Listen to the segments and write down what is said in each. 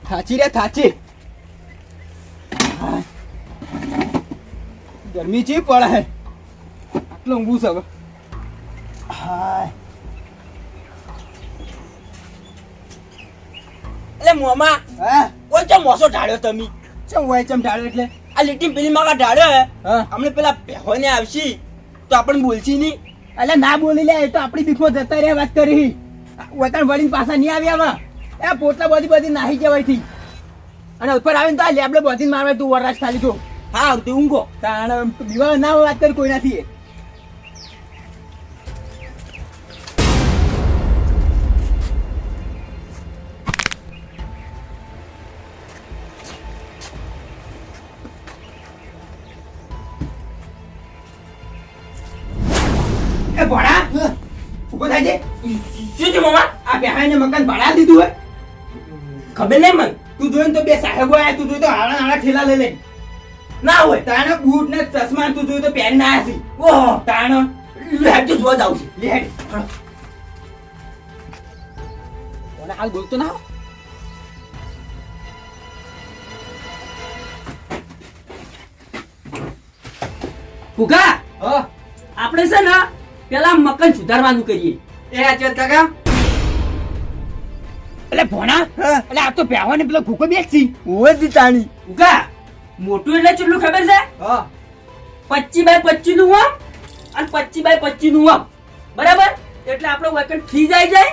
થાચી રે થાચી. ગરમી ચી પડે હે, આટલો ઊંઘું છે હવે. હાય એટલે મોમાં હા કોઈ ચમ મોસો ઢાળ્યો તમે? ચમ હોય ચમ ઢાળે એટલે આ લીટી પેલી માં ઢાળ્યો હે. હા હમણે પેલા પહેવાને આવશી તો આપણને બોલશી નહીં. એટલે ના બોલી લે, એ તો આપણી બીકમાં જતા રહ્યા વાત કરી. વતન વળીને પાછા નહીં આવ્યા એ પોટલા બધી નાહી જવાય થી અને ઉપર આવીને તો આ લેબડે બધી મારવા તું વરરાજ ખાલી તો હા તે ઊંઘો. કારણ દિવાળ ના વાત કરી કોઈ નથી. એ ભણા ઉભો થાય છે. શું છે મોમાં? આ બેહાઈને મકાન ભાડા દીધું હોય ખબર નહીં મને. તું જોઈને તો બે સાહેબો આયા, તું જોઈ તો હાડા હાડા ઠેલા લઈ લે. ના હોય તાણે બૂટ ને ચશ્મા તું જોઈ તો પહેરીને આયા છે. ઓહો તાણે હેડ જોવા જાવ છે. લે હેડ. કોને હાલ બોલતો ના હો. ભૂખા હા આપણે છે ને પેલા મકાન સુધારવાનું કરીએ. એ અચર કાકા એટલે ભોણા એટલે આ તો પહેવા ને પેલો ભૂકો બેસી ઓય દીતાણી ભૂખા મોટું એટલે કેટલું ખબર છે? હા 25 બાય 25 નું આમ અને 25 બાય 25 નું આમ બરાબર. એટલે આપણો વેકન ફ્રીજ આવી જાય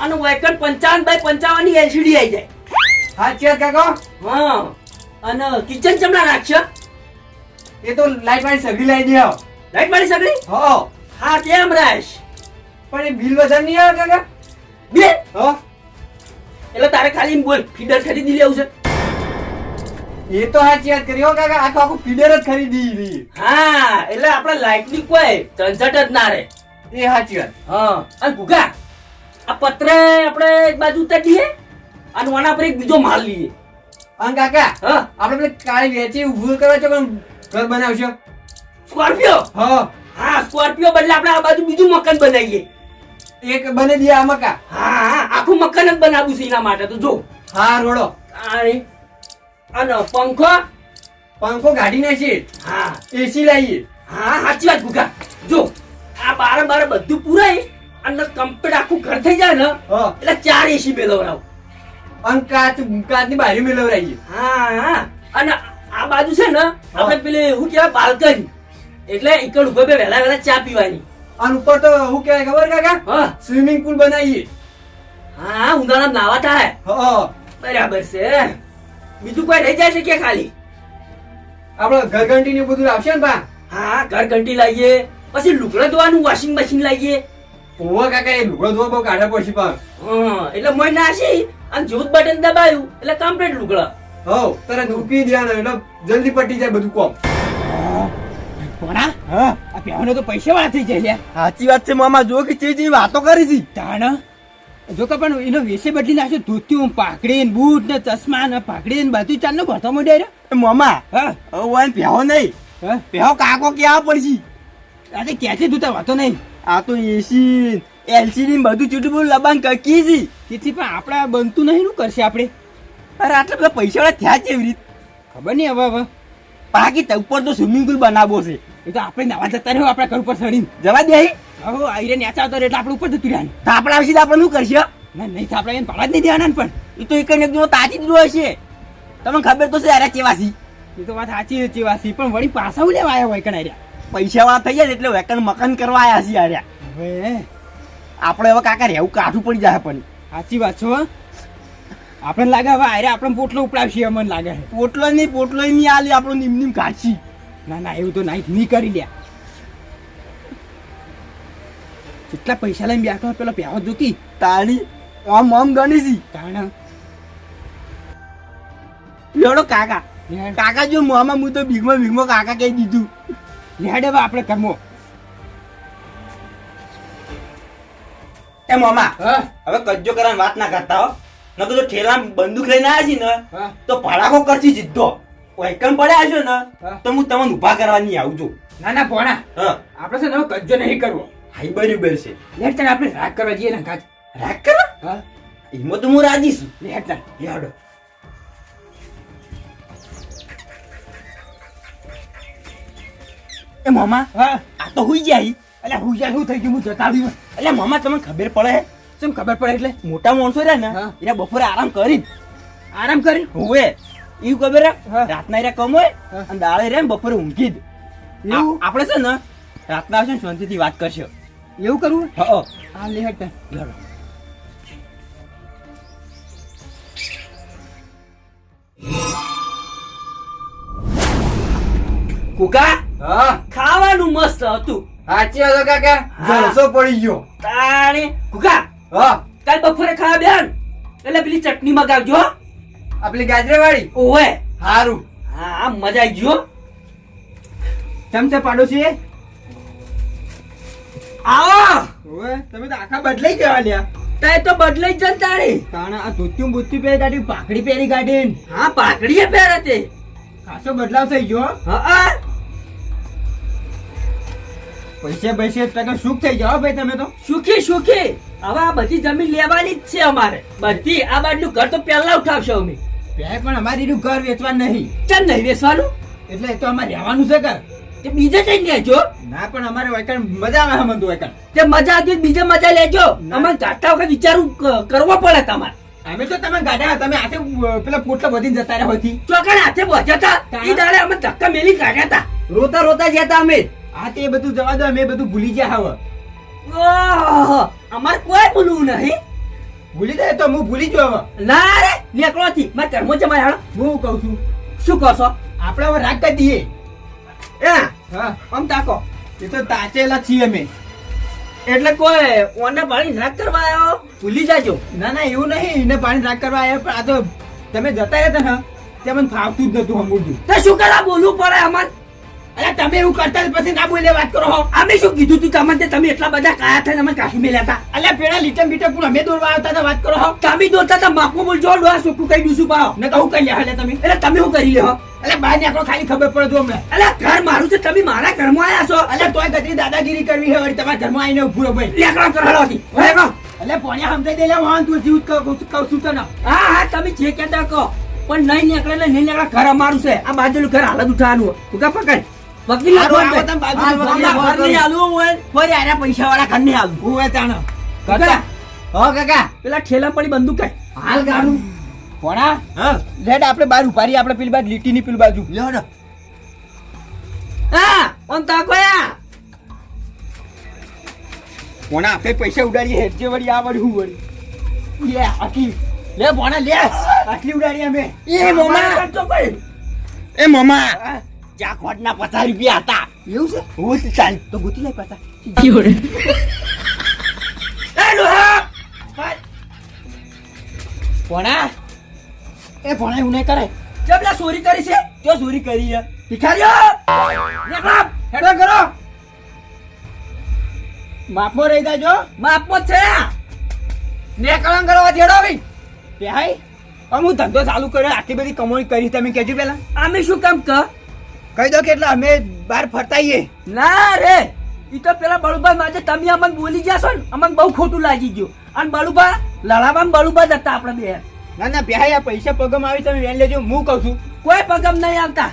અને વેકન 55 બાય 55 ની એલસીડી આવી જાય. હા ચેર કાકા હા અને કિચન ચમડા નાખશે. એ તો લાઈટ વાળી સગડી લઈ દે. લાઈટ મારી સગડી હા હા કેમ રાશ પણ એ બિલ વધારે નહીં આવે કાકા. બે હા એટલે તારે ખાલી એમ બોલ ફીડર ખરીદી લેવું છે. એ તો સાચી વાત કરી હો કાકા, આખું ફીડર જ ખરીદી રહી. હા એટલે આપણે લાઈટ ની કોઈ ઝંઝટ જ ના રહે. એ સાચી વાત. હા અને ગુગા આ પત્રે આપણે એક બાજુ ઉતારી દઈએ અને આના પર એક બીજો માલ લઈએ. અને કાકા હા આપણે પેલી કાળી વેચી ઊભું કરવા છો પણ ઘર બનાવશો. સ્કોર્પિયો. હા હા સ્કોર્પિયો બદલે આપણે આ બાજુ બીજું મકાન બનાવીએ. એક બને દે આ મકા. હા હા આખું મકાન જ બનાવવું છે એના માટે તો જો. હા રોડો અને પંખો. પંખો કાઢી નાખીએ. હા એસી લાવીએ. હા સાચી વાત ગુગા. જો આ બાર બધું પુરાય અને કમ્પ્લીટ આખું ઘર થઈ જાય ને હા એટલે 4 એસી મેળવરાવ. અને કાચની બારી મેળવરાઈએ. હા હા અને આ બાજુ છે ને આપણે પેલી શું કહેવાય બાલ્કની એટલે ઈકડ ઉભે બે વહેલા ચા પીવાની. અને ઉપર તો શું કહેવાય ખબર કાકા? હા સ્વિમિંગ પુલ બનાવીએ. હા ઉનાળામાં નાવા થાય. હા બરાબર છે. બીજું કોઈ રહી જાય છે કે ખાલી? આપણે ઘરઘંટી ને બધું આવશે ને બા. હા ઘર ઘંટી લાવીએ પછી લુગડા ધોવાનું વોશિંગ મશીન લાવીએ. ઓવા કાકા એ લુગડો ધોવા બહુ કાઢા પડશે પણ. હા એટલે મોય નાસી અને જ્યોત બટન દબાયું એટલે કમ્પ્લીટ લુગડા. હો તરત ઉકી દેવાનું એટલે જલ્દી પટી જાય બધું કોમ. કોણા હા આ પહેવાનો તો પૈસા વાળા થઈ જાય લ્યા. સાચી વાત છે મામા. જો કે ચીજ વાતો કરી છે. તાણ જો કે પણ એનો વેસે બદલી નાખ્યો. ધોતિયું પાકડી ને બૂટ ને ચશ્મા ને પાકડી ને બધું ચાલનો ભરતો મળ્યો. મામા હા હવે પહેવો નહીં હા પહેવો કાકો ક્યાં પડશે? આજે ક્યાંથી ધોતા વાતો નહીં. આ તો એસી એલસીડી બધું ચૂટું બધું લબાન કકી છે. તેથી પણ આપડા બનતું નહીં શું કરશે આપણે? અરે આટલા બધા પૈસા વાળા થયા છે એવી રીત ખબર નહીં હવે બાકી ઉપર તો સ્વિમિંગ પુલ બનાવવો છે. એ તો આપણે નવા જતા રહ્યો આપણા ઘર ઉપર ચડીને. જવા દે હવે આઈરે નેચા આવતો એટલે આપણે ઉપર જતું રહ્યા. આપણે આવશે તો આપણે શું કરશે? ના નહીં તો આપણે એને પાડવા જ નહીં દેવાના ને. પણ એ તો એક ને એક તાજી જ હશે. તમને ખબર તો છે અરે કેવાસી એ તો વાત સાચી છે વાસી. પણ વળી પાછા લેવા આવ્યા હોય કણ પૈસા વાળા થઈ જાય એટલે વેકન મકાન કરવા આવ્યા છીએ આર્યા. હવે આપણે હવે કાકા રહેવું કાઠું પડી જાય. પણ સાચી વાત છો. આપણને લાગે હવે આરે આપણે પોટલો ઉપડાવશે. મને લાગે પોટલો નહીં આલી આપણો નિમ કાઢશી. ના ના એવું તો નહીં કરી લ્યા. કેટલા પૈસા લઈને બેઠો પેલો પ્યાવો જોકી તાણી આમ ગણી તાણ લેડો કાકા જો મોમાં હું તો ભીગમાં કાકા કહી દીધું. લેડે હવે આપણે કર્મો. એ મામા હા હવે કજ્જો કરવાની વાત ના કરતા હો. ન તો ઠેલા બંદૂક લઈને આવ્યા છી ને હા તો ભડાકો કરશી સીધો. વૈકન પડ્યા છો ને હા. તો હું તમને ઉભા કરવા નહીં આવું છું. ના ના ભોણા હા આપણે છે ને હવે કજ્જો નહીં કરવો. હાઈ બરાબર છે. લેટ તને આપણે રાગ કરવા જઈએ ને કાચ. રાગ કરો હા એમાં તો હું રાજી છું. લેટ તને યાડો એ મામા હા આ તો હુઈ જાય. એટલે હું યાર શું થઈ ગયું હું જતા આવ્યું એટલે મામા તમને ખબર પડે શું ખબર પડે એટલે મોટા માણસો રહ્યા ને હા. એને બપોરે આરામ કરી આરામ કરી હોવે એવું ખબર હે? હા. રાતના એરા કમોય હા. અને દાડે રે બપોરે ઊંઘી જ એવું? આપણે છે ને રાતના આવશે ને શાંતિથી વાત કરશો. એવું કરવું હા હા લે હેડ લડો. કુકા હા ખાવાનું મસ્ત હતું. સાચી વાત કાકા હા. જલસો પડી ગયો તાણે કુકા હા કાલ બપોરે ખાવા બેન એટલે પેલી ચટણી મગાવજો હો. આપલી ગાજરે વાળી ઓવે હારું હા મજા આવી ગયો. ચમચે પાડોશી આવો ઓએ તમે તો આખા બદલાઈ ગયા લ્યા તે તો બદલાઈ જ તારી. તાણા આ ધોતિયું બુત્તી પહેરી કાઢી પાઘડી પહેરી કાઢી હા પાઘડીએ પહેરે તે. ખાસો બદલાવ થઈ ગયો હા પૈસે ટકા સુખ થઈ જાઓ ભાઈ તમે તો સુખી સુખી. હવે આ બધી જમીન લેવાની જ છે અમારે બધી. આ બાજુનું ઘર તો પહેલા ઉઠાવશો અમે. બે પણ અમારી એનું ઘર વેચવા નહીં કેમ નહીં વેચવાનું? એટલે એ તો અમારે રહેવાનું છે ઘર તે બીજે કઈ લેજો. ના પણ અમારે વાયકણ મજા આવે હમણાં તો વાયકણ તે મજા આવતી હોય તો બીજે મજા લેજો. ના. અમારે ગાતા વખત વિચારું કરવો પડે તમારે. અમે તો તમે ગાડા તમે હાથે પેલા પોટલા બધી જતા રહ્યા હોતી ચોકડ હાથે પહોંચ્યા હતા એ દાડે અમે ધક્કા મેલી કાઢ્યા હતા. રોતા રોતા ગયા હતા અમે. હા તે બધું જવા દો અમે બધું ભૂલી ગયા હવે ઓહો, અમારે કોઈ બોલવું નહીં. ભૂલી જાય તો હું ભૂલી ગયો હવે ના રે નીકળોથી મારે ઘરમાં જમાય હાલો. હું કહું છું શું કહો છો? આપણે હવે રાગ કરી દઈએ એ હા આમ તાકો. એ તો તાચેલા છીએ અમે એટલે કોઈ ઓને પાણી રાગ કરવા આવ્યો ભૂલી જાજો. ના ના એવું નહીં એને પાણી રાગ કરવા આવ્યા પણ આ તો તમે જતા રહ્યા હતા ને તે મને ફાવતું જ નતું સમજવું તો શું કરવા બોલવું પડે અમારે? અરે તમે એવું કરતા જ પછી ના બોલે વાત કરો હો અમે શું કીધું તું તમને તે તમે એટલા બધા કાયા થઈને અમે કાઢી મેલ્યા હતા. અલ્યા પેલા લીટમ બીટમ પણ અમે દોરવા આવતા હતા વાત કરો હો તમે દોરતા હતા માપમાં બોલજો ડોહા સોકું કઈ દુસું પાવ. ને કહું કઈ લે હાલે તમે એટલે તમે શું કરી લ્યો? અલ્યા બહાર નીકળો ખાલી ખબર પડે તો અમને એટલે ઘર મારું છે તમે મારા ઘરમાં આયા છો. અલ્યા તોય ગતી દાદાગીરી કરવી છે વળી તમારા ઘરમાં આવીને ઉભું રહો ભાઈ લેકડો કરાડો હતી. લેકડો. અલ્યા પોણ્યા સમજાઈ દે લે વાહન તું જીવ કહું છું તને હા હા તમે જે કહેતા કહો પણ નહીં નીકળે એટલે નહીં નીકળે. ઘર અમારું છે. આ બાજુનું ઘર હાલત ઉઠાવાનું. તું કા પકડ વકીલ ના હારું, ફોન આવો પે. તમે બાજુ હાલ, ફોન અમારા ફોન ઘર નહીં કરો. હાલવું હોય ફરી આના પૈસા વાળા ઘર નહીં હાલવું. હું તાણ કાકા, કરતા હો કાકા પેલા ઠેલા પડી બંદૂક કાઢ. હાલ ગાડું પોણા હા લેડ આપણે બહાર ઉભારી આપણે પેલી બાજુ લીટીની પેલી બાજુ લેવડો. હા ઓન તાકો યા. પોણા આપણે પૈસા ઉડાડીએ હેડજે વળી આ વળી હું વળી લે આખી લે પોણા લે આટલી ઉડાડી અમે એ મોમાં કરતો કોઈ. એ મામા ચા ખોટના 50 રૂપિયા હતા. એવું છે હું જ ચાલ તો ગોતી લઈ પાછા એ ડોહા. હાલ. પોણા એ પોણા એવું નહીં કરાય જબલા ચોરી કરી છે. ક્યાં ચોરી કરી છે ભિખારીઓ નીકળો. હેડો કરો માપમાં રહી જાજો માપમાં છે. નેકળણ કરવા જેડો ભાઈ પેહાઈ હું ધંધો ચાલુ કર્યો આટલી બધી કમાણી કરી તમે કહેજો પેલા અમે શું કામ કર? કહી દો કે એટલે અમે બહાર ફરતાઈએ ના રે ઈ તો પેલા બળુબા માજે તમે અમને બોલી ગયા છો ને અમને બહુ ખોટું લાગી ગયું. અને બળુબા લડાવામાં બળુબા જ હતા આપણે બે. ના ના પેહાઈ આ પૈસા પગમ આવી તમે વેન લેજો હું કહું છું કોઈ પગમ નહીં આવતા.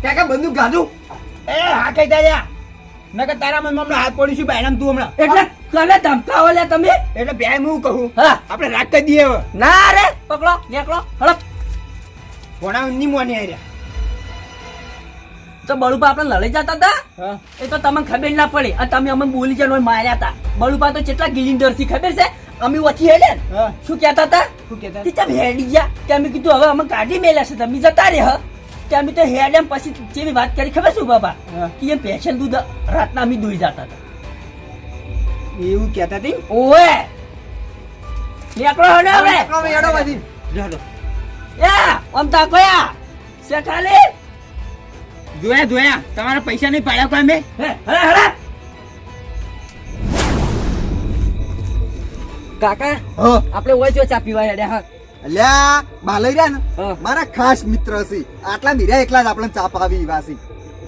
કાકા બંદૂક ગાધું એ હા કઈ દાયા નકર તારા મનમાં હમણાં હાથ પડીશું બાયણામ તું હમણાં એટલે કને ધમકાવો લે તમે? એટલે બે હું કહું હા આપણે રાખ કરી દઈએ હવે ના રે પકડો નીકળો હળપ. ભણા ની મોની આર્યા તો બળુબા આપણે લડાઈ જતા હતા હા એ તો તમને ખબર ના પડી અને તમે અમને બોલી જઈને માર્યા હતા. બળુબા તો કેટલા ગિલિન્ડર થી ખબર છે અમે ઓછી હેડે ને. હા શું કહેતા હતા? શું કહેતા તે તમે હેડી ગયા કે અમે કીધું હવે અમે કાઢી મેલ્યા છે તમે જતા રે હ કે અમે તો હેડ એમ પછી જેવી વાત કરી ખબર શું બાબા હા. કે એમ પેશન દૂધ રાતના અમે દોઈ જતા હતા. એવું કહેતા હતી ઓએ નીકળો હડો હવે. હેડો બધી હેડો. યા આમ તા કોયા સે ખાલી જોયા જોયા તમારા પૈસા નહીં પાડ્યા કોઈ અમે હે હળા હળા. કાકા હો આપણે ઓય જો ચા પીવા હેડ્યા હા. અલ્યા બાલઈ રહ્યા ને હા. મારા ખાસ મિત્ર છે આટલા મીરા એકલા જ આપણે ચા પાવી વાસી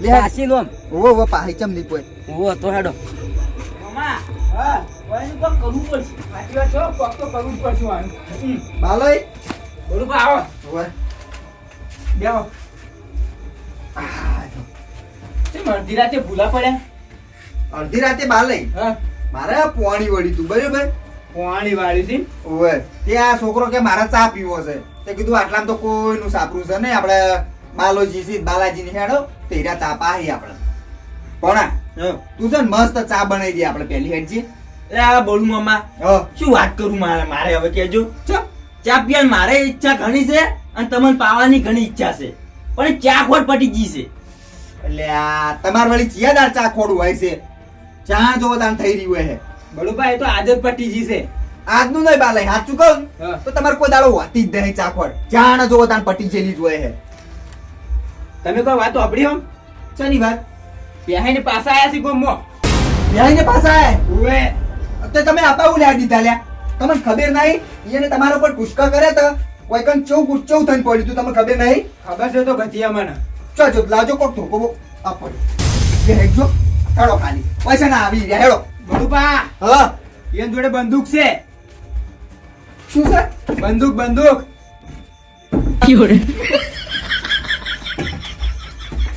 લે કાશી નો ઓ પાહિચમ નહીં પોય ઓ તો હેડો. મામા હા ઓય તો કરવું પડશે. સાચી વાત છો કોક તો કરવું જ પડશે આનું બાલઈ બરોબર આવો ઓય બેહો શું કેમ અડધી રાતે ભૂલા પડ્યા? અડધી રાતે બાલે હા, મારે આ પોણી વળી તું બરાબર પાણી વાળી હતી. ઓવે તે આ છોકરો કે મારે ચા પીવો છે તે કીધું આટલામાં તો કોઈનું સાપરું છે ને આપણે બાલાજી ની હેડો તેરા ચા પાહી આપણે પણ તું છે ને મસ્ત ચા બનાવી દે આપણે પેલી હેડ છે એટલે આ બોલું મામા શું વાત કરું મારે હવે કેજો ચા પીવાની મારે ઈચ્છા ઘણી છે અને તમને પાવાની ઘણી ઈચ્છા છે પણ ચા ખોટ પટી ગઈ છે. એટલે આ તમાર વળી ચિયાદાર ચા ખોડું હોય છે ચા જો દાન થઈ રહ્યું હે બળુભા એ તો આદત પટી જી છે. આજનું નહીં બાલે સાચું કહું હા. તો તમારે કોઈ દાડો હોતી જ નહીં ચા ખોડ ચા જો દાન પટી જેલી જ હોય હે તમે કોઈ વાત સાંભળી હમ? ચાની વાત પહેરીને પાછા આયા છે ગોમમાં. બેહીને પાછા આય ઉવે. તો તમે આપાવું લ્યા દીધા લ્યા તમને ખબર નહીં એને તમારા ઉપર પુષ્કા કરે તો કોઈ કન ચૌ થઈને પડ્યું તું તમને ખબર નહીં ખબર છે તો ગતિયા મને. ચો જો લાજો કોક ધોકો બો આ પડ્યો બે હેડજો હેડો ખાલી પૈસા ના આવી રહ્યા હેડો બળુભા, હા એન જોડે બંદૂક છે. શું છે બંદૂક.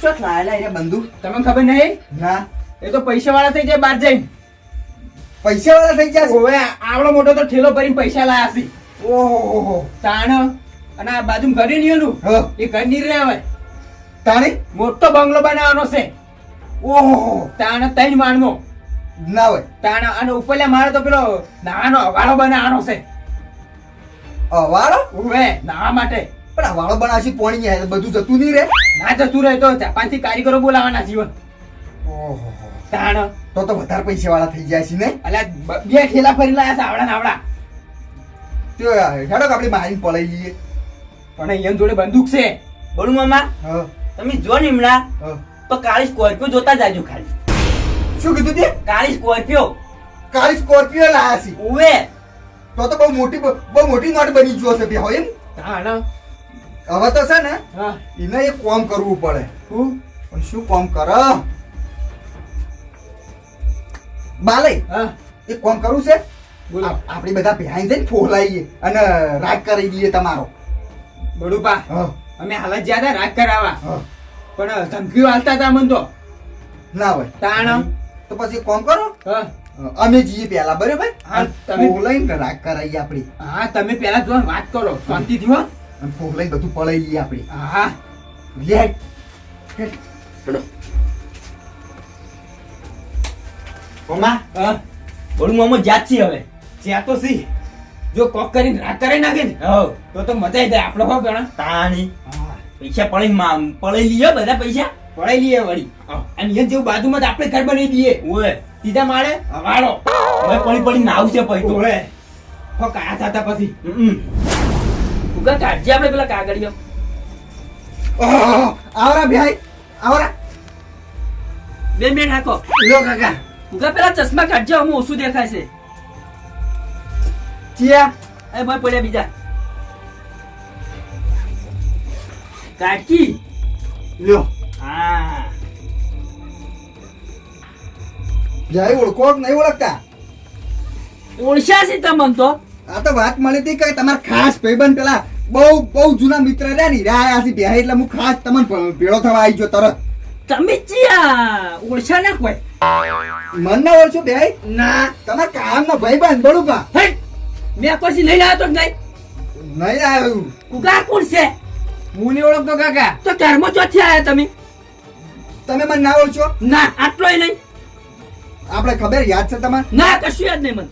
શું લાયેલા એને બંદૂક તમને ખબર નહીં? ના એ તો પૈસા વાળા થઈ જાય બહાર જઈને. પૈસા વાળા થઈ ગયા છે ઓવે, આવડો મોટો તો ઠેલો ભરીને પૈસા લાયા છે. ઓહો તાણ અને આ બાજુ ઘરે નહીં એનું હા એ ઘર નહીં રહે હવે. તાણી મોટો બંગલો બનાવવાનો છે. ઓહો તાણ 3 માળનો. ના હોય તાણ અને ઉપરલા માળે તો પેલો નાવાનો અવાળો બનાવવાનો છે. અવાળો ઓવે, નાવા માટે. પણ અવાળો બનાવશી પોણી હે બધું જતું નહીં રે ના જતું રહે તો 4-5 થી કારીગરો બોલાવાના જીવન. ઓહો તાણ તો વધારે પૈસા વાળા થઈ જાય છે ને અલ્યા બે ઠેલા ફરી લાયા છે આવડા ને આવડા. તો હેડો કે આપણે મારીને પલાઈ લઈએ પણ અહીંયા જોડે બંદૂક છે. બોલું મામા હા તમે જો ને હમણાં હા તો કાળી સ્કોર્પિયો જોતા જાજો ખાલી. શું કીધું તે કાળી સ્કોર્પિયો કાળી સ્કોર્પિયો લાયા છે ઉવે તો બહુ મોટી નોટ બની ગયો છે બે હોય એમ તાણ હવે તો છે ને હા એને એક કામ કરવું પડે હું પણ શું કામ કર બાલે હા એક કામ કરવું છે બોલો આપણે બધા ભેહાઈ જઈને ફોલાઈએ અને રાગ કરી દઈએ તમારો બડુપા હા અમે હાલત જ્યાદા રાગ કરાવવા હા પણ ધમકીઓ હાલતા હતા મન તો. ના હોય તાણ તો પછી એક કામ કરો હા અમે જઈએ પેલા બરાબર હા, તમે- ફોલાઈને રાગ કરાઈએ આપણી હા તમે પેલા જો વાત કરો શાંતિથી હો. અને ફોલાઈને બધું પલાઈ લઈએ આપણી હા લે મામા હા બોલું મામા જાત છે હવે. જ્યાં તો સી જો કોક કરીને રાગ કરી નાખે ને હવ તો મજા આવી જાય આપણો હો ગણા. તાણી હા પૈસા પડી લઈએ બધા પૈસા. પડાઈ લઈએ વળી અને એ જેવું બાજુમાં જ આપણે ઘર બનાવી દઈએ. ઓએ સીધા માળે હવાળો. હવે પડી નાવ છે પૈ તો. ઓવે હો કાયા થતા પછી ઉગા કાઢજે આપણે પેલા કાગળિયો. આવરા ભાઈ આવરા બે મિનિટ હાકો. લો કાકા ઉગા પેલા ચશ્મા કાઢજે, અમે ઓછું દેખાય છે. ચિયા એ ભાઈ પડ્યા બીજા કાઢી. લ્યો હા જય ઓળખો કે નહીં ઓળખતા ઓળખ્યા છે તમને તો. આ તો વાત મળી હતી કે તમારા ખાસ ભાઈબંધ પેલા બહુ જૂના મિત્ર રહ્યા ને રહ્યા છે બે એટલે હું ખાસ તમને ભેળો થવા આવી ગયો તરત તમે ચિયા ઓળખ્યા ના કોઈ. મન ના ઓળખો બે ના તમારા કામ ના ભાઈબંધ બળુપા હટ! મેં પછી લઈને આવ્યો તો નહીં. નહીં આવ્યું ઉગા કોણ છે? હું નહીં ઓળખતો કાકા. તો ઘરમાં ચોથી આવ્યા તમે? તમે મને ના ઓળખો ના આટલોય નહીં. આપણે ખબર યાદ છે તમારે ના કશું યાદ નહીં મને.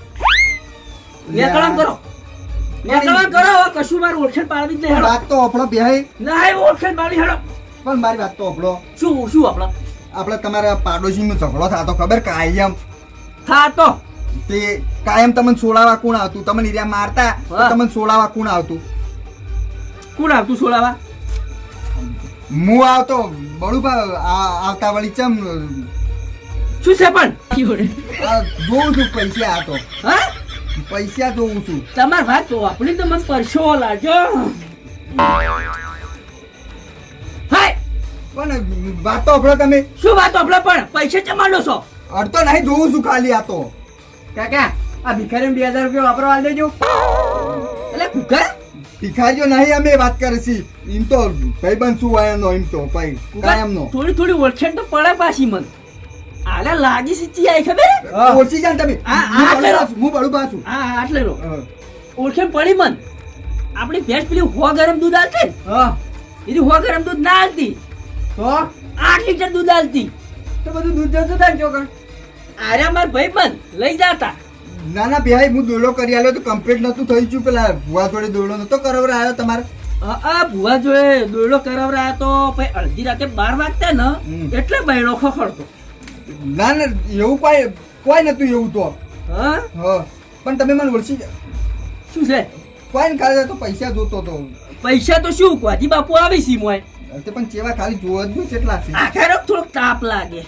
વ્યાકરણ કરો, વ્યાકરણ કરો. હવે કશું મારું ઓળખેણ પાડવી જ નહીં. હેડો. વાત તો આપણો બે ના એ ઓળખેણ પાડવી. હેડો. પણ મારી વાત તો આપણો શું આપણા આપણે તમારા પાડોશી નો ઝઘડો થતો ખબર કાયમ થા તો તે કાયમ તમને સોડાવા કોણ આવતું તમને ઈર્યા મારતા તો હા. તમને સોડાવા કોણ આવતું કોણ આવતું સોડાવા? હું આવતો બળુભા આવતા વળી ચમ શું છે પણ? આ જોઉં છું પૈસા આ તો હા પૈસા જોઉં છું તમાર વાત તો આપણી તો મને પરસો લાગ્યો. હાય પણ વાત તો આપણો તમે શું વાત આપણે પણ પૈસા જમાડો છો? અડતો નહીં જોઉં છું ખાલી આ તો કાકા આ ભિખારી 2000 રૂપિયા વાપરવા આલી દેજો. એટલે કુકર ભિખારીઓ નહીં અમે વાત કરે છે એમ તો ભાઈબંધ શું હોય એનો એમ તો ભાઈ કાયમનો થોડી થોડી ઓળખેણ તો પડે પાછી મને આલે લાગી સીચી આઈ ખબર ઓછી જાણ તમે હું બળું પાછું હા આટલે રો ઓળખેણ પડી મન આપણી ભેંસ પેલી હો ગરમ દૂધ આલતી એની હો ગરમ દૂધ ના આલતી તો 8 લીટર દૂધ આલતી તો બધું દૂધ જતું થાય ચોકર આરે માર ભાઈબંધ લઈ જાતા ના ના ભાઈ હું દોડો કરી આલ્યો તો કમ્પ્લીટ નતું થઈ ગયું પેલા ભુવા જોડે દોડો નતો કરાવરા આવ્યો તમારે આ ભુવા જોડે દોયડો કરાવરાયો તો પછી અડધી રાતે 12 વાગતા ને એટલે બૈડો ખખડતો ના ના એવું કોઈ નતું એવું તો હા હા પણ તમે મને ઓળખી શું છે કોઈ ને ખાલી તો પૈસા જોતો તો પૈસા તો શું કોજી બાપુ આવી સી મોય તે પણ ચેવા ખાલી જોવા જ નહીં કેટલા છે આખરે થોડોક તાપ લાગે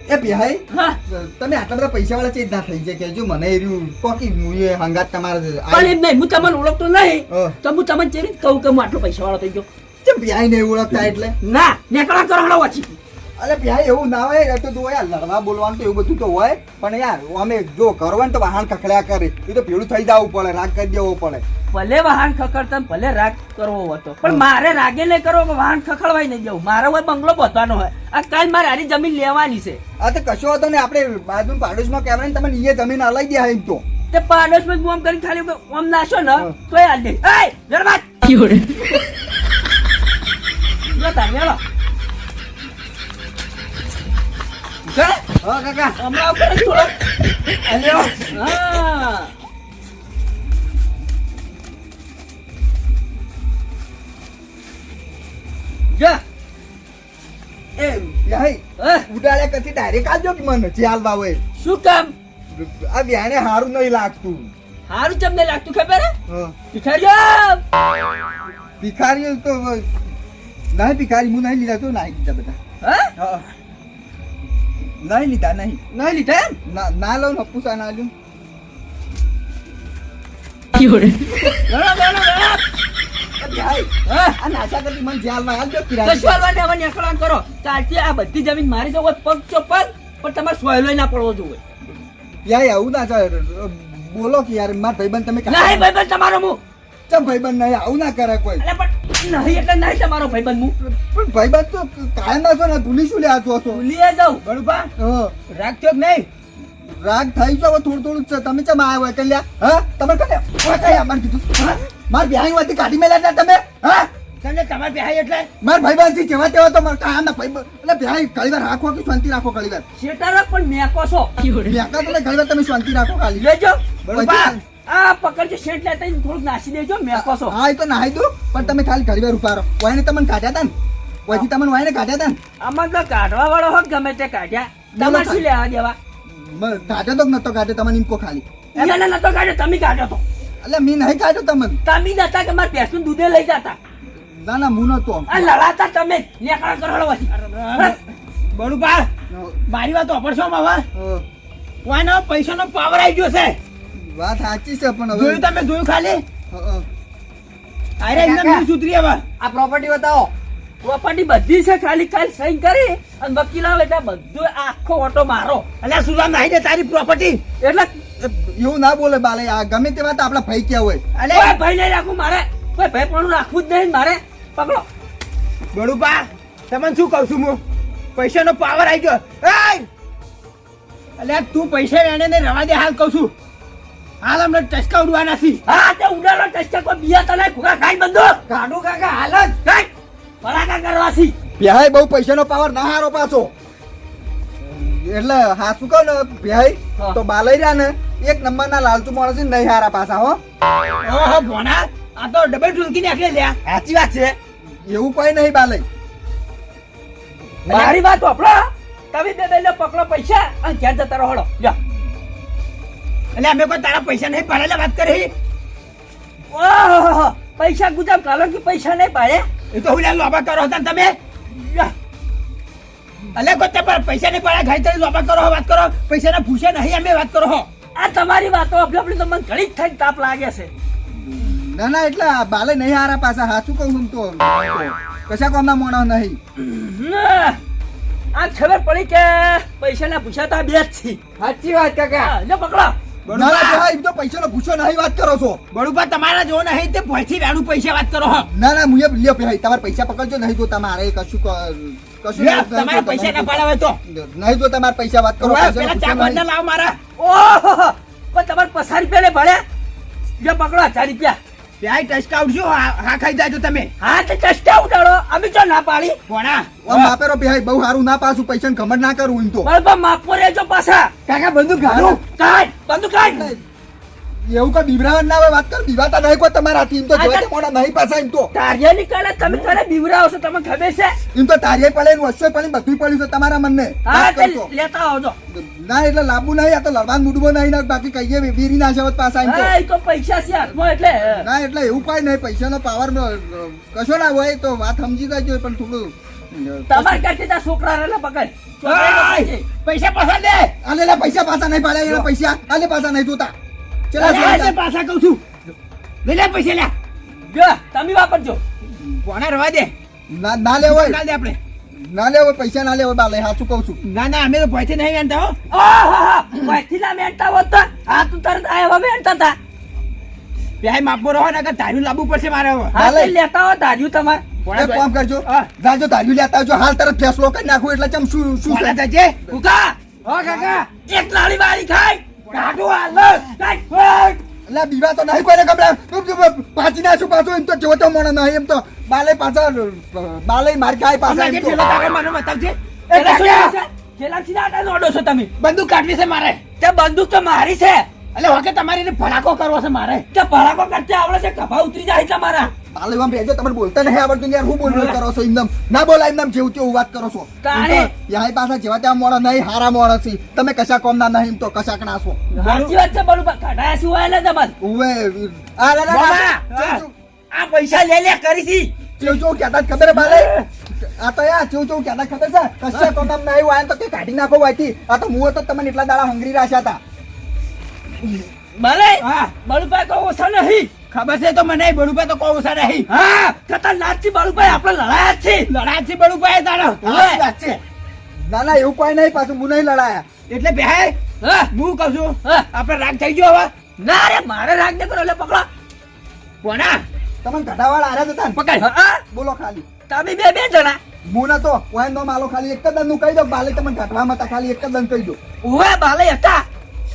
એ ભાઈ હા તમે આટલા બધા પૈસા વાળા ચેજ ના થઈ જાય કે જો મને એ રહ્યું કોકી હું એ હંગાત તમારે પણ એમ નહીં હું તમને ઓળખતો નહીં હા. તો હું તમને ચેવી રીતે કહું કે હું આટલો પૈસા વાળો થઈ ગયો ચમ ભાઈ ને ઓળખતા એટલે ના નેકળા કરો હળો વાંચી અરે ભાઈ એવું ના હોય એ તો જો યાર લડવા બોલવાનું તો એવું બધું તો હોય પણ યાર અમે જો કરો ને તો વાહન ખખડ્યા કરે એ તો ભેળું થઈ જવું પડે રાગ કરી દેવો પડે ભલે વાહન ખખડતા ને ભલે રાગ કરવો હતો પણ મારે રાગે નહીં કરવો કે વાહન ખખડવાય નહીં જવું મારે હોય બંગલો પહોંચવાનો હોય આ કાલ મારે આની જમીન લેવાની છે આ તો કશો હતો ને આપણે બાજુ પાડોશમાં કહેવાય ને તમે એ જમીન અલાઈ દે એમ તો તે પાડોશમાં જ હું આમ કરીને ખાલી આમ નાશો ને તોય હાલ દે એય જરબાત લો તાર મેલો હા કાકા હમણાં ઉપર જ થોડો અલ્યો હા જા એ ભાઈ હા, ઉડાડે કથી ડાયરેક્ટ આજો કે મને જે હાલવા હોય શું કામ આ વ્યાને હારું નહીં લાગતું હારું તમને લાગતું ખબર હે હા ભિખારીઓ ભિખારીઓ તો નહીં ભિખારી હું નહીં લીધા તો નહીં લીધા બધા હા હા. નહીં લીધા નહીં નહીં લીધા એમ ના લઉં નપુસા ના લઉં લડો લડો લડો ભાઈ હા આ નાચા કરતી મને જે હાલવા આલજો કશું કિરાય હાલવાને હવે નેકળાણ કરો કાલથી આ બધી જમીન મારી જવો પગ ચો પગ પણ તમારે સોયલો ના પડવો જોઈએ યાર આવું ના ચાલે બોલો કે યાર માર ભાઈબંધ તમે નહીં ભાઈબંધ તમારો હું ચમ ભાઈબંધ નહીં આવું ના કરે કોઈ અરે પણ નહીં એટલે નહીં તમારો ભાઈબંધ હું પણ ભાઈબંધ તો કાયમ ના છો ને ભૂલી શું લે આ છો ભૂલીએ જાઉં બળુપા હા. રાગ થયો કે નહીં રાગ થઈ ગયો થોડું થોડું જ છે તમે ચમ આવ્યા હોય કલ્યા હા તમે કલ્યા ઓય કઈ અમાર કીધું હા માર બિહાઈ વાતી કાઢી મેલ્યા હતા તમે હા તમને તમારે બેહાય એટલે માર ભાઈબંધ થી જેવા તેવા તો માર કાયમ ના ભાઈબંધ એટલે બિહાઈ ઘડીવાર રાખો કે શાંતિ રાખો ઘડીવાર શેટારો પણ મેકો છો મેકા તો ઘડીવાર તમે શાંતિ રાખો ખાલી લેજો બળુપા આ પકડજો શેઠ લેતા આઈને થોડુંક નાસી દેજો મેકો છો હા એ તો નાહી દો પણ તમે ખાલી ઘડીવાર ઉભા રહો વાયને તમને કાઢ્યા હતા ને પછી તમને વાયને કાઢ્યા હતા ને આમાં તો કાઢવા વાળો હોત ગમે તે કાઢ્યા તમારે શું લેવા દેવા કાઢ્યો તો કે નતો કાઢ્યો તમને ઇમકો ખાલી એને નતો કાઢ્યો તમે કાઢ્યો તો એટલે મી નહીં કાઢ્યો તમને તમે નતા કે મારે ભેંસનું દૂધે લઈ જતા ના ના હું નતો આ લડાતા તમે નેકળા કરો પછી બળુપા મારી વાત વાપરશો હવે હા. વાયનો પૈસાનો પાવર આવી ગયો છે વાત સાચી છે પણ હવે જોયું તમે જોયું ખાલી હા. અરે એકદમ સુધરી હવે આ પ્રોપર્ટી બતાવો પ્રોપર્ટી બધી છે ખાલી કાલ સહી કરી અને વકીલ આવે એટલે બધું આખો ઓટો મારો અલ્યા સુધામ નાહી દે તારી પ્રોપર્ટી એટલે એવું ના બોલે બાલે આ ગમે તે વાત આપણા ભાઈ ક્યાં હોય કોઈ ભાઈ નહીં રાખવું મારે કોઈ ભાઈ પણ રાખવું જ નહીં મારે પકડો બળુપા તમને શું કહું છું હું પૈસાનો પાવર આવી ગયો એય! અલ્યા તું પૈસા એને ને રવા દે હાલ કહું છું હાલ અમને ટચકા ઉડવાના છે હા તે ઉડાડો ટચકા કોઈ બીયા તને ભૂખા ખાઈ બંધો કાઢું કાકા હાલ જ કઈ પરાકા કરવાથી ભાઈ બહુ પૈસાનો પાવર ના હારો પાછો એટલે હા શું કહું ને ભાઈ હા. તો બાલઈ રહ્યા ને એક નંબર ના લાલચુ માણસ છે, નહીં હારા પાછા હો ઓહો ભોણા આ તો ડબલ ઢૂલકી નાખી લ્યા સાચી વાત છે એવું કોઈ નહીં બાલઈ મારી વાત વાપરો તમે બે લો પકડો પૈસા અને ઘેર જતા રહો જા એટલે અમે કોઈ તારા પૈસા નહીં પાડેલા વાત કરી ઓહો પૈસા ગુજામ કાલો કે પૈસા નહીં પાડે એ તો હું લોબા કરો હતા ને તમે જા. અલ્યા કોઈ તમારા પૈસા નહીં પાડ્યા ખાઈ તરી લોબા કરો વાત કરો પૈસાના ભૂસે નહીં અમે વાત કરો હો આ તમારી વાતો આપણી તો મને ઘણી જ થઈ તાપ લાગે છે ના ના એટલે બાલે નહીં હારા પાછા સાચું કહું છું તો કશા કોમના મોણા નહીં આ ખબર પડી કે પૈસા ના પૂછાતા બે જ છે સાચી વાત કાકા હા, લે પકડો બળુભા. ના, ના, હા, એમ તો પૈસાનો ભૂસો નહીં વાત કરો છો. બળુભા તમારા જો નહીં તે ભોયથી વેણું પૈસા વાત કરો હો ના, ના, મુએ લ્યો ભાઈ, તમારે પૈસા પકડજો, નહીં જો તમારે કશું કશું લ્યો, નહીં તમારા જો, પૈસા ના નહીં પાડે હોય તો જો. નહીં જો તમારે પૈસા વાત કરો, ઓય, પૈસાનો પેલા ચા ભૂસો ભરના નહીં. લાવ મારા ઓહો પણ તમારે 50 રૂપિયા ને ભળ્યા જો પકડો 1000 રૂપિયા પ્યાય ટચકા ઉડશો હા ખાઈ જાજો તમે હા તે ચસ્ટા ઉડાડો અમે જો ના પાડી કોણા આમ માપેરો ભાઈ, બહુ સારું ના પાછું, પૈસાને ખબર ના કરું એમ તો. બરાબર માપો રહેજો પાછા કાકા બંદૂક ગાડું કાઢ બંદૂક કાઢ એવું કઈ બીવરાવન ના હોય, વાત કર, બીવાતા નહીં કોઈ તમારાથી, એમ તો જોવા તે મોડા નહીં પાછા, એમ તો તારિયા નીકળે તમે કરે બીવરાવો છો તમને ખબર છે એમ તો તારીએ પડે ને વચ્ચે પડે ને બધું પડ્યું છે તમારા મનને. હા વાત તે કરશો. લેતા આવજો ના એટલે લાંબુ નહીં, આ તો લડવાનું મૂડવો નહીં, ના બાકી કહીએ વીરી ના છે પાછા એમ તો. હા એ તો પૈસા છે હાથમાં એટલે ના એટલે એવું કઈ નહીં, પૈસાનો પાવર કશો ના હોય તો વાત સમજી જાય, પણ થોડું તમારે કાઢી તા છોકરા ને પકડ ઓય, પૈસા પાછા દે આલેલા પૈસા પાછા નહીં પાડ્યા, એના પૈસા આલે પાછા નહીં જોતા. ચલા અરે, આજે પાછા કહું છું લે લે પૈસા લે જો તમે વાપરજો કોને રવા દે ના લેવો હોય, કાલ દે આપણે ના લેવો હોય, પૈસા ના લેવો હોય, બાલે સાચું કહું છું. ના ના અમે તો ભોયથી નહીં વેણતા હો આહાહા, વાયથી ના મેંટા હોત તો આ તું તરત આયા હવે મેંટા તા પ્યાય માપો રહો ને ધાર્યું લાવવું પડશે મારે હવે હા તે લેતા હો ધાર્યું તમારે એક કામ કરજો, હા. જાજો ધાર્યું લેતા આવજો, હાલ તરત ફેસલો કરી નાખું એટલે ચમ શું કોને છે? થશે ઉકા હો કાકા એક નાળી વાળી ખાય કાઢો હાલ કાઢ. એટલે બીવા તો નહીં કોઈને ખબર, પાછી નાખું પાછું, એમ તો જોતો મોણો નહીં, એમ તો બાલે પાછા બાલે માર ખાય પાછા, હમણાં એમ જે તો. ઠેલો કાકા મને બતાવજે એ એટલે શું કાકા, છે? જેલાથી દાડા નોડો છો તમે બંદૂક કાઢવી છે મારે તે બંદૂક તો મારી છે એટલે હોકે તમારી એને ભડાકો કરવો છે મારે તે ભડાકો કરતે આવડે છે કભા ઉતરી જાય તમારા બાલે એમ ભેજો, તમે બોલતા નહીં આવડતું યાર, હું બોલ કરો છો એમનેમ? ના બોલાય એમનેમ, જેવું તેવું વાત કરો છો. તાણે. એમ તો યાય પાછા જેવા તેવા મોણા નહીં, હારા મોણા છે, તમે કશા કોમના નહીં, એમ તો કશાક ના છો. સાચી વાત છે બરોબર કઢાયા શું હોય તમારે ઉવે આ લા લા બાબા, આ પૈસા લે લે કરી છી ચેવ કહેતા જ ખબર હે બાલે? આ તો યાર ચેવ કહેતા ખબર છે, કશા કોમના નહીં હોય તો કે કાઢી નાખો વાયથી. આ તો હું તો તમને એટલા દાડા હંગરી રાખ્યા હતા. ભલે હા બળુભાઈ કોઈ ઓછા નહીં ખબર છે તો મને બળુભાઈ તો કોઈ ઓછા નહીં હા ખતરનાક થી બળુભાઈ આપણે લડાયા જ છે લડાઈ છે બળુભાઈ તારો સાચી વાત છે. ના ના એવું કોઈ નહીં, પાછું હું નહીં લડાયા. એટલે બેહાય હા હું કહું છું હા. આપણે રાગ થઈ ગયો હવે ના રે મારે રાગ ન કરો એટલે પકડો કોના તમને ઘટાવાળા હાર્યા હતા ને? પકડ હા બોલો ખાલી. તમે બે જણા હું નતો વાય નો માલો, ખાલી એક જ દન નું કહી દો, બાલે તમને ઘટવામાં હતા, ખાલી એક જ દન કહી દો. ઉવે બાલે હતા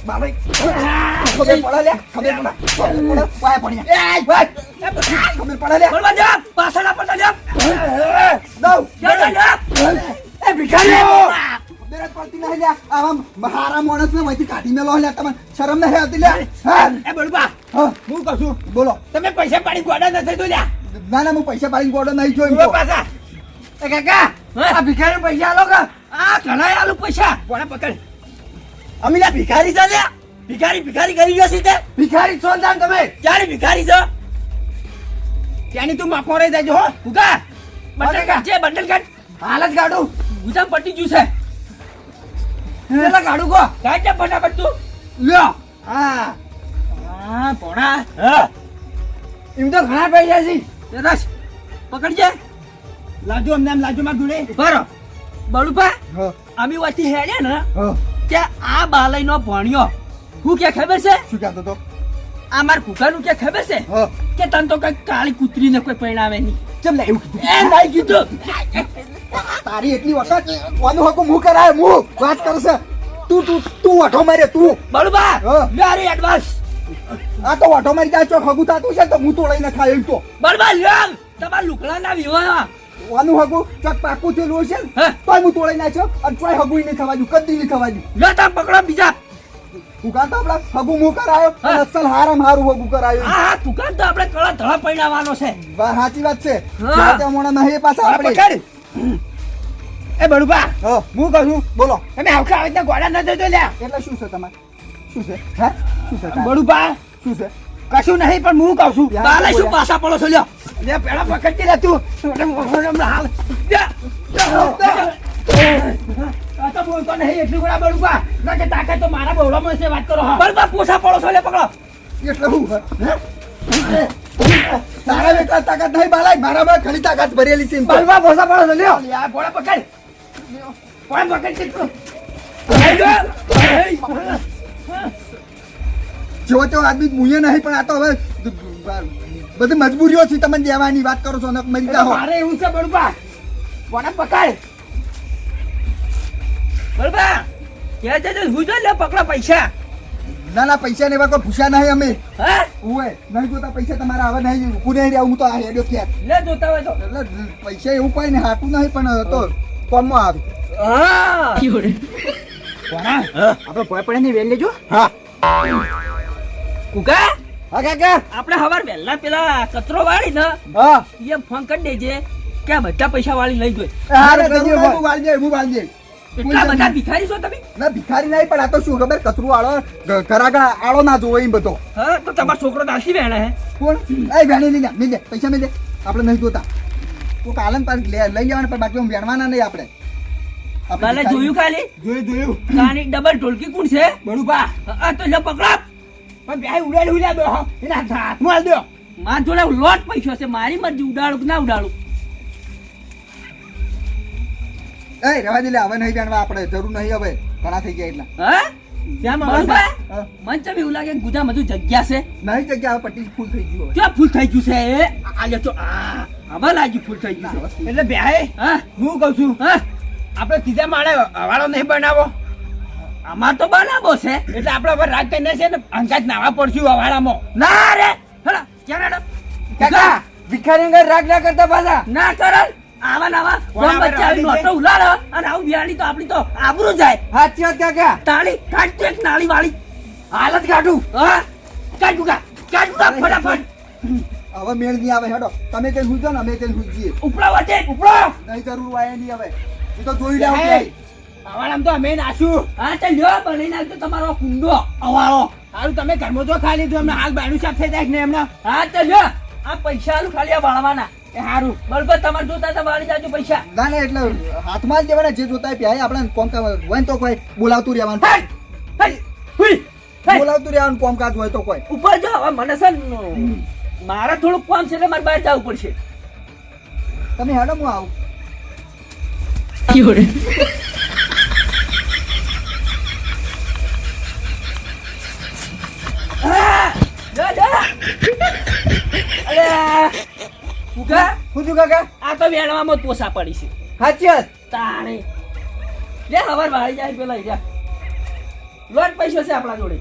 બાલે ખબર પડે લે, ખબર પડે, વાય પડ્યા. ખબર પડે લે. બળવા જા પાછળ પડતા જા દઉં. જા એ ભિખારી ખબર જ પડતી નહીં લે, આવા મારા માણસ ને વહીથી કાઢી મેલો લે, તમને શરમ નહીં આવતી લે? હા એ બળુભા હા, હું કહું છું બોલો. તમે પૈસા પાડી ગોડા નથી તો લ્યા ના ના, હું પૈસા પાડીને ગોળો નહીં જોઈ ઉભો પાછા એ કાકા હા. આ ભિખારી પૈસા આલો કા આ ઘણા આલુ પૈસા કોને પકડ અમે લા ભિખારી છે લ્યા ભિખારી કરી ગયો છે તે ભિખારી છો ને તમે ક્યારે ભિખારી છે ત્યાંની તું માપો રહી જાય હો ઉગા બંડલ કાકા. કાઢ જે બંડલ કાઢ હાલ જ ગાડું ગુજામ પટી ગયું છે પેલા ગાડું કો કાઢ જા ફટાફટ તું લ્યો હા હા પોણા હા એમ તો ઘણા પૈસા છે સરસ પકડજે લાજો અમને આમ લાજો માં જોડે બરો બળુપા હા અમે વાથી હેડ્યા ને હા, કે આ બાલય નો ભણ્યો હું કે ખબર છે શું કહેતો તો? આ માર કુકાનું કે ખબર છે હા, કે તન તો કઈ કાળી કૂતરીને કોઈ પરણાવે નહીં ચમ લે એવું કીધું. એ નહીં કીધું તારી એટલી વખત કોનું હકું હું કરાય, હું વાત કરશે. તું વઠો મારે, તું બળુબા હા. મારી એડવાન્સ આ તો વઠો મારી જાય, ચોક હગું થતું છે તો હું તોડાઈને ખાય એમ તો. બળુબા લ્યો તમારા લુકડાના વિવાહ કોનું હગું ચોક પાકું થયેલું હશે ને હા. તોય હું તોડાઈ નાખ્યો, અને ચોય હગું નહીં થવા દઉં, કદી નહીં થવા દઉં. લ્યો તમે પકડો બીજા દુકાન તો આપડા હગું હું કરાયો, હા. અને અસલ હારામ હારું હગું કરાયું. હા હા દુકાન તો આપણે કળા ધડા પરણાવવાનો છે સાચી વાત છે. હા. જ્યાં ત્યાં મોણા નહીં એ પાછા આ આપણે. પકડ એ બળુભા હા, હું કહું છું બોલો. તમે આવખા આવી રીતના ગોડા ન દેજો લ્યા એટલે શું છે તમારે? શું છે? હે? શું છે તારે? બળુભા શું છે? કશું નહીં પણ હું કહું છું યાર, બાલે શું બોલ્યા. પાછા પડો છો લ્યો લે પેલા પકડતી લે તું હાલ આ તો બોલતો નહીં એટલું ગોળા બળુભા ના કે તાકાત તો મારા બહુડામાં છે વાત કરો હા બળબા પોસા પડો છો લે પકડો એટલે શું છે? હે? તારા એકલા તાકાત નહીં બાલાય, મારામાં ઘણી તાકાત ભરેલી છે એમ તો. બળવા ભોસા પડો છો લ્યો યાર ગોળા પકડ ગોળા પકડ કે તું જેવો તેવો આદમી મુએ નહીં પણ આ તો હવે બધી મજબૂરીઓ છે તમને દેવાની વાત કરો છો ને મરી એટલે જાઓ મારે એવું છે બળબા કોને પકડ બળબા ક્યાં જજો હું જો લે પકડો પૈસા ના પૈસા ને એવા કોઈ ભૂસા નહીં અમે હા ઓય નહીં જોતા પૈસા તમારા હવે નહીં કુને રહ્યા હું તો આ હેડ્યો ક્યાં લે જોતા હોય તો એટલે પૈસા એવું કોઈ ને હાટું નહીં પણ તો કોમમાં આવે હા કોના આપણે ભય પડે ને વેલ લેજો હા કુકા હા કાકા આપણે હવાર વહેલા પેલા કચરો વાળી ને હા એ ફોન કરી દેજે કે આ બધા પૈસા વાળી લઈ જોઈ હારે જરૂર નહીં, હું વાળી દે એટલા બધા ભિખારી છો તમે ના ભિખારી નહીં પણ આ તો શું ખબર કચરું આળો ઘરાગા આળો ના જોવો એમ બધો હા તો તમારો છોકરો દાસી વેણે હે કોણ એ ભેણી લઈ લે મિલ દે પૈસા મિલ દે આપણે નહીં જોતા કોક આલન પાસ લઈ લેવાના પણ બાકી વેણવાના નહીં આપણે કાલે જોયું ખાલી જોયું કાની ડબલ ઢોલકી કોણ છે બળુબા આ તો લે પકડા પણ બે ઉડાડી ઉડા દો એના હાથમાં આલ દો માર જોડે લોટ પૈસો છે મારી મરજી ઉડાડું કે ના ઉડાડું એ રહેવા દે લે હવે નહીં વેણવા આપણે જરૂર નહીં હવે ઘણા થઈ ગયા એટલા હા શ્યામ બરોબર હા. મન ચમ એવું લાગે કે ગુદામાં બધું જગ્યા છે નહીં જગ્યા હવે પટ્ટી ફૂલ થઈ ગયું હવે ક્યાં ફૂલ થઈ ગયું છે એ આ લે તો આ હવે લાગ્યું ફૂલ થઈ ગયું છે એટલે બે હા હું કહું છું હા આપણે ત્રીજા માળે હવાળો નહીં બનાવો અમાર તો બનાવો છે એટલે આપણે હવે રાત કરીને છે ને અંગાજ નાવા પડશું હવાળામાં ના રે હેડા ક્યાં કાકા ભિખારી અંગર રાગ ના કરતા પાછા ના કરન આવા નવા કોણ બચ્ચા આવી નોટો ઉલાડો અને આવું બિયાણી તો આપણી તો આબરૂ જાય સાચી વાત કાકા તાળી કાઢ દે એક નાળી વાળી હાલત કાઢું હા કાઢું ફટાફટ હવે મેળ નહીં આવે હેડો તમે કઈ હુજો ને અમે કઈ હુજીએ ઉપડા વચ્ચે ઉપડો નહીં જરૂર હોય નહીં હવે એ તો જોઈ લેવું કે હવાળામાં તો અમે નાશું હા તો લ્યો બની નાખજો તમારો કુંડો અવાળો સારું તમે ઘરમાં તો ખાલી તો એમને હાલ બાયણું સાફ થઈ જાય ને એમને હા તો લ્યો આ પૈસા આલું ખાલી આ વાળવાના એ સારું બરોબર તમારે જોતા તો વાળી જાજો પૈસા ના ના એટલે હાથમાં જ દેવાના જે જોતા હોય પ્યાય આપણે કોમકાજ હોય ને તો કોઈ બોલાવતું રહેવાનું હટ હટ હુઈ હટ. બોલાવતું રહેવાનું કોમકાજ હોય તો કોઈ ઉપર જો હવે મને છે ને મારે થોડુંક કામ છે એટલે મારે બહાર જવું પડશે તમે હેડો હું આવું હા, જા, જા. અરે ઉગા, શું થયું કાકા આ તો વેણવામાં જ પોસા પડી છે સાચી વાત તાણે લે હવાર વાળી જાય પેલા જા લોટ પૈસો છે આપણા જોડે